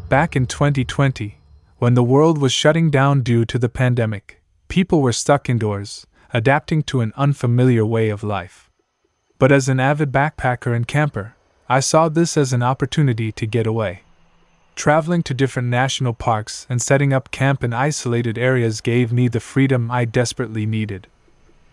Back in 2020, when the world was shutting down due to the pandemic, people were stuck indoors, adapting to an unfamiliar way of life. But as an avid backpacker and camper, I saw this as an opportunity to get away. Traveling to different national parks and setting up camp in isolated areas gave me the freedom I desperately needed.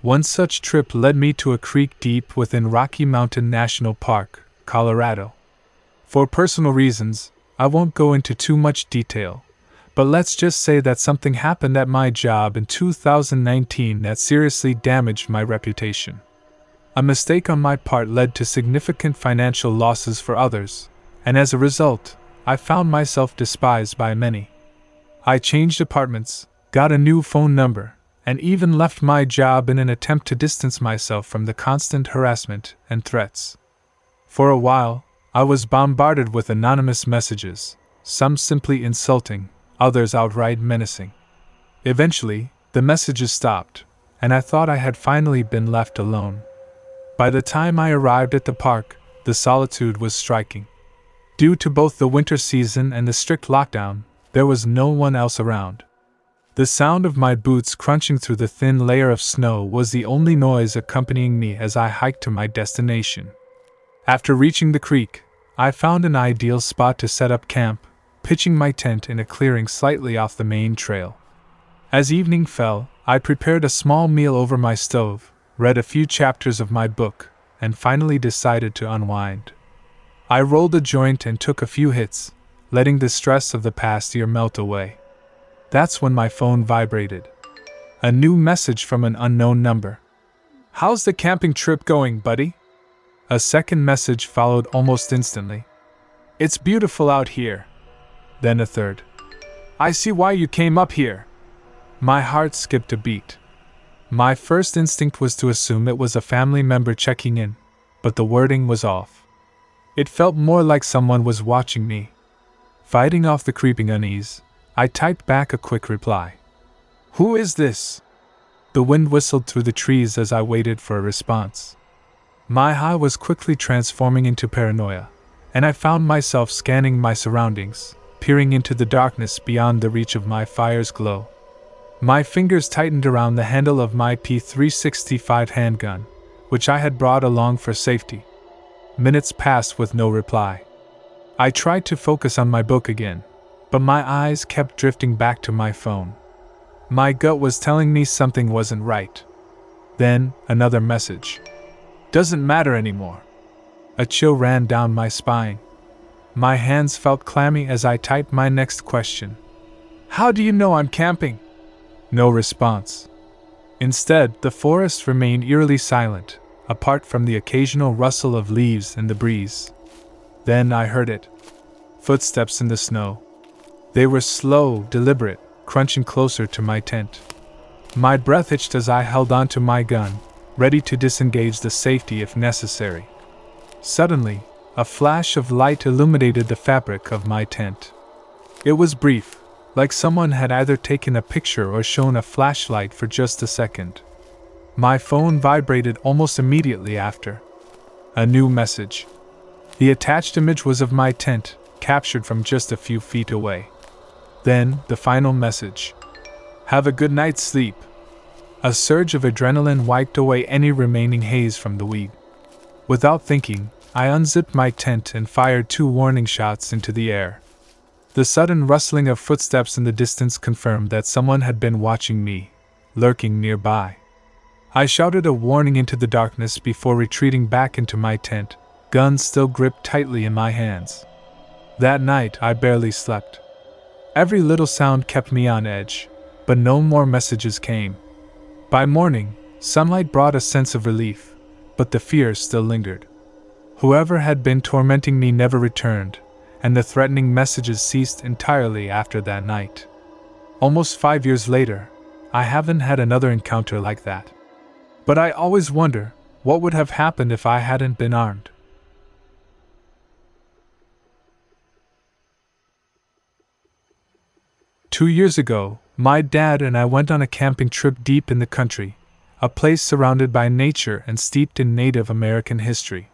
One such trip led me to a creek deep within Rocky Mountain National Park, Colorado. For personal reasons, I won't go into too much detail, but let's just say that something happened at my job in 2019 that seriously damaged my reputation. A mistake on my part led to significant financial losses for others, and as a result, I found myself despised by many. I changed apartments, got a new phone number, and even left my job in an attempt to distance myself from the constant harassment and threats. For a while, I was bombarded with anonymous messages, some simply insulting, others outright menacing. Eventually, the messages stopped, and I thought I had finally been left alone. By the time I arrived at the park, the solitude was striking. Due to both the winter season and the strict lockdown, there was no one else around. The sound of my boots crunching through the thin layer of snow was the only noise accompanying me as I hiked to my destination. After reaching the creek, I found an ideal spot to set up camp, pitching my tent in a clearing slightly off the main trail. As evening fell, I prepared a small meal over my stove, read a few chapters of my book, and finally decided to unwind. I rolled a joint and took a few hits, letting the stress of the past year melt away. That's when my phone vibrated. A new message from an unknown number. "How's the camping trip going, buddy?" A second message followed almost instantly. "It's beautiful out here." Then a third. "I see why you came up here." My heart skipped a beat. My first instinct was to assume it was a family member checking in, but the wording was off. It felt more like someone was watching me. Fighting off the creeping unease, I typed back a quick reply. "Who is this?" The wind whistled through the trees as I waited for a response. My high was quickly transforming into paranoia, and I found myself scanning my surroundings, peering into the darkness beyond the reach of my fire's glow. My fingers tightened around the handle of my P365 handgun, which I had brought along for safety. Minutes passed with no reply. I tried to focus on my book again, but my eyes kept drifting back to my phone. My gut was telling me something wasn't right. Then, another message. "Doesn't matter anymore." A chill ran down my spine. My hands felt clammy as I typed my next question. "How do you know I'm camping?" No response. Instead, the forest remained eerily silent, apart from the occasional rustle of leaves in the breeze. Then I heard it. Footsteps in the snow. They were slow, deliberate, crunching closer to my tent. My breath itched as I held onto my gun, ready to disengage the safety if necessary. Suddenly, a flash of light illuminated the fabric of my tent. It was brief, like someone had either taken a picture or shown a flashlight for just a second. My phone vibrated almost immediately after. A new message. The attached image was of my tent, captured from just a few feet away. Then, the final message. "Have a good night's sleep." A surge of adrenaline wiped away any remaining haze from the weed. Without thinking, I unzipped my tent and fired 2 warning shots into the air. The sudden rustling of footsteps in the distance confirmed that someone had been watching me, lurking nearby. I shouted a warning into the darkness before retreating back into my tent, gun still gripped tightly in my hands. That night I barely slept. Every little sound kept me on edge, but no more messages came. By morning, sunlight brought a sense of relief, but the fear still lingered. Whoever had been tormenting me never returned, and the threatening messages ceased entirely after that night. Almost 5 years later, I haven't had another encounter like that. But I always wonder, what would have happened if I hadn't been armed? Two years ago, my dad and I went on a camping trip deep in the country, a place surrounded by nature and steeped in Native American history.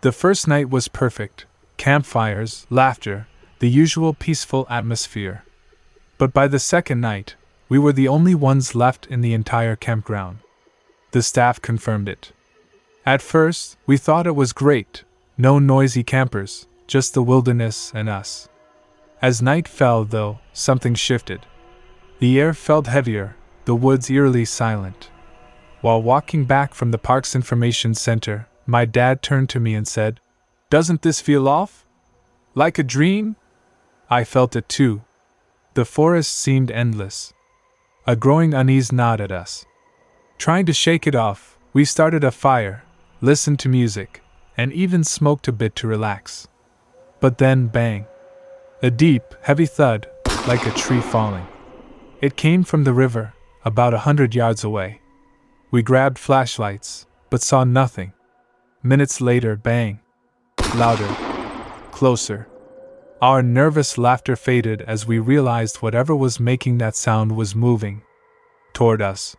The first night was perfect. Campfires, laughter, the usual peaceful atmosphere. But by the second night, we were the only ones left in the entire campground. The staff confirmed it. At first, we thought it was great, no noisy campers, just the wilderness and us. As night fell, though, something shifted. The air felt heavier, the woods eerily silent. While walking back from the park's information center, my dad turned to me and said, "Doesn't this feel off? Like a dream?" I felt it too. The forest seemed endless. A growing unease gnawed at us. Trying to shake it off, we started a fire, listened to music, and even smoked a bit to relax. But then, bang! A deep, heavy thud, like a tree falling. It came from the river, about 100 yards away. We grabbed flashlights, but saw nothing. Minutes later, bang! Louder. Closer. Our nervous laughter faded as we realized whatever was making that sound was moving toward us.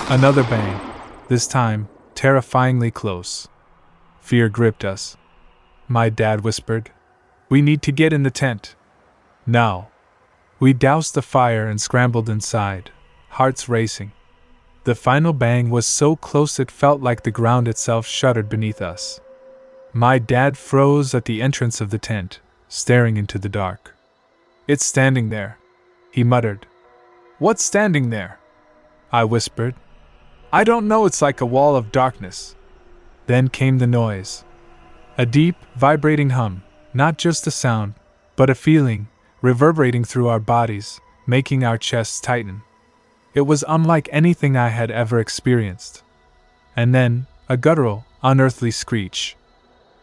Another bang, this time terrifyingly close. Fear gripped us. My dad whispered, "We need to get in the tent. Now." We doused the fire and scrambled inside, hearts racing. The final bang was so close it felt like the ground itself shuddered beneath us. My dad froze at the entrance of the tent, staring into the dark. "It's standing there," he muttered. "What's standing there?" I whispered. "I don't know, it's like a wall of darkness." Then came the noise. A deep, vibrating hum, not just a sound, but a feeling, reverberating through our bodies, making our chests tighten. It was unlike anything I had ever experienced. And then, a guttural, unearthly screech.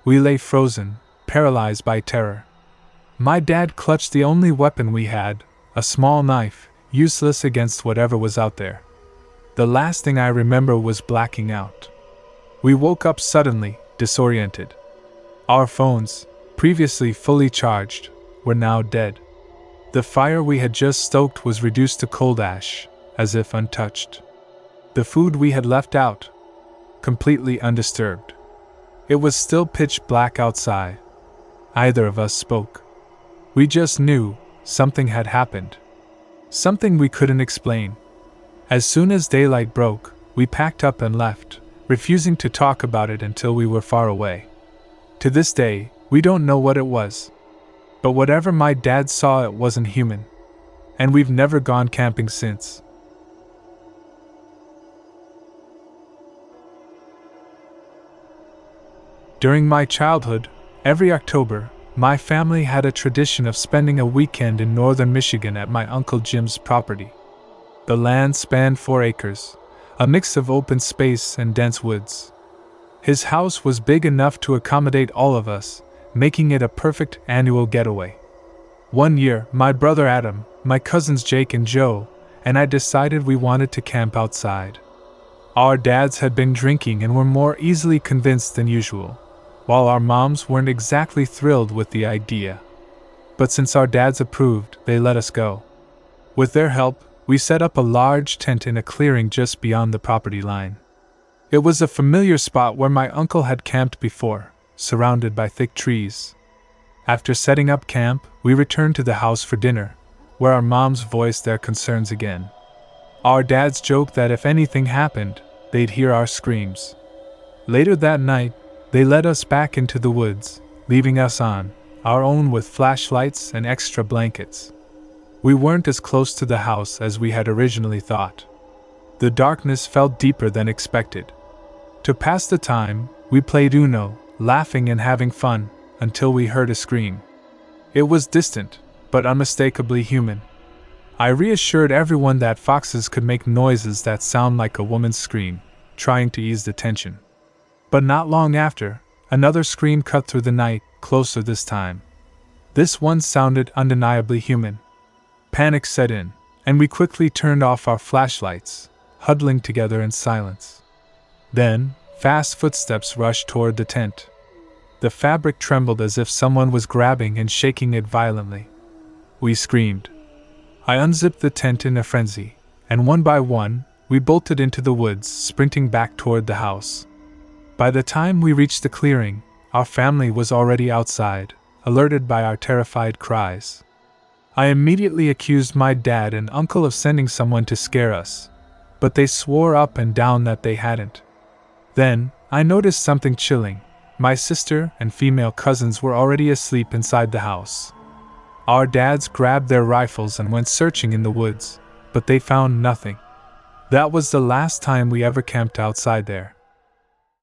We lay frozen, paralyzed by terror. My dad clutched the only weapon we had, a small knife, useless against whatever was out there. The last thing I remember was blacking out. We woke up suddenly, disoriented. Our phones, previously fully charged, were now dead. The fire we had just stoked was reduced to cold ash, as if untouched. The food we had left out, completely undisturbed. It was still pitch black outside. Neither of us spoke. We just knew something had happened. Something we couldn't explain. As soon as daylight broke, we packed up and left, refusing to talk about it until we were far away. To this day, we don't know what it was. But whatever my dad saw, it wasn't human. And we've never gone camping since. During my childhood, every October, my family had a tradition of spending a weekend in northern Michigan at my Uncle Jim's property. The land spanned 4 acres, a mix of open space and dense woods. His house was big enough to accommodate all of us, making it a perfect annual getaway. One year, my brother Adam, my cousins Jake and Joe, and I decided we wanted to camp outside. Our dads had been drinking and were more easily convinced than usual, while our moms weren't exactly thrilled with the idea. But since our dads approved, they let us go. With their help, we set up a large tent in a clearing just beyond the property line. It was a familiar spot where my uncle had camped before, surrounded by thick trees. After setting up camp, we returned to the house for dinner, where our moms voiced their concerns again. Our dads joked that if anything happened, they'd hear our screams. Later that night, they led us back into the woods, leaving us on our own with flashlights and extra blankets. We weren't as close to the house as we had originally thought. The darkness felt deeper than expected. To pass the time, we played Uno, laughing and having fun, until we heard a scream. It was distant, but unmistakably human. I reassured everyone that foxes could make noises that sound like a woman's scream, trying to ease the tension. But not long after, another scream cut through the night, closer this time. This one sounded undeniably human. Panic set in, and we quickly turned off our flashlights, huddling together in silence. Then, fast footsteps rushed toward the tent. The fabric trembled as if someone was grabbing and shaking it violently. We screamed. I unzipped the tent in a frenzy, and one by one, we bolted into the woods, sprinting back toward the house. By the time we reached the clearing, our family was already outside, alerted by our terrified cries. I immediately accused my dad and uncle of sending someone to scare us, but they swore up and down that they hadn't. Then, I noticed something chilling. My sister and female cousins were already asleep inside the house. Our dads grabbed their rifles and went searching in the woods, but they found nothing. That was the last time we ever camped outside there.